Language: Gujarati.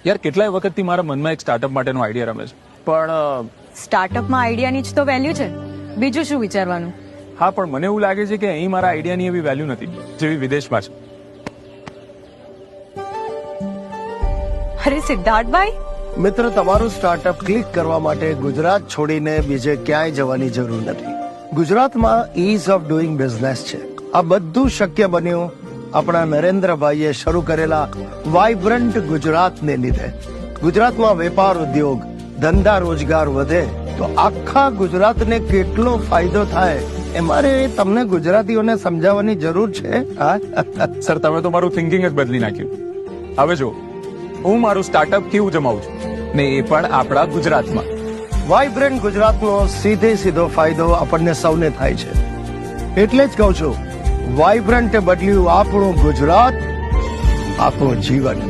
યાર કેટલાય વખતથી મારા મનમાં એક સ્ટાર્ટઅપ માટેનો આઈડિયા રમે છે, પણ સ્ટાર્ટઅપમાં આઈડિયાની જ તો વેલ્યુ છે, બીજું શું વિચારવાનું? હા, પણ મને એવું લાગે છે કે અહીં મારા આઈડિયાની એવી વેલ્યુ નથી જેવી વિદેશમાં છે. અરે સિદ્ધાર્થભાઈ, મિત્ર, તમારું સ્ટાર્ટઅપ ક્લિક કરવા માટે ગુજરાત છોડીને બીજે ક્યાંય જવાની જરૂર નથી. ગુજરાતમાં ઇઝ ઓફ ડુઈંગ બિઝનેસ છે. આ બધું શક્ય બન્યું આપણા નરેન્દ્રભાઈએ શરૂ કરેલા વાઇબ્રન્ટ ગુજરાતને લીધે. ગુજરાતમાં વેપાર ઉદ્યોગ, ધંધા રોજગાર વધે તો આખા ગુજરાતને કેટલો ફાયદો થાય એ મારે તમને ગુજરાતીઓને સમજાવવાની જરૂર છે. સર, તમે તો મારું થિંકિંગ જ બદલી નાખ્યું. હવે જો હું મારું સ્ટાર્ટઅપ કેવું જમાવું છું, ને એ પણ આપણા ગુજરાતમાં. વાઇબ્રન્ટ ગુજરાતનો સીધો ફાયદો આપણને સૌને થાય છે. એટલે જ કહું છું, વાઇબ્રન્ટ બદલ્યું આપણું ગુજરાત, આપણું જીવન.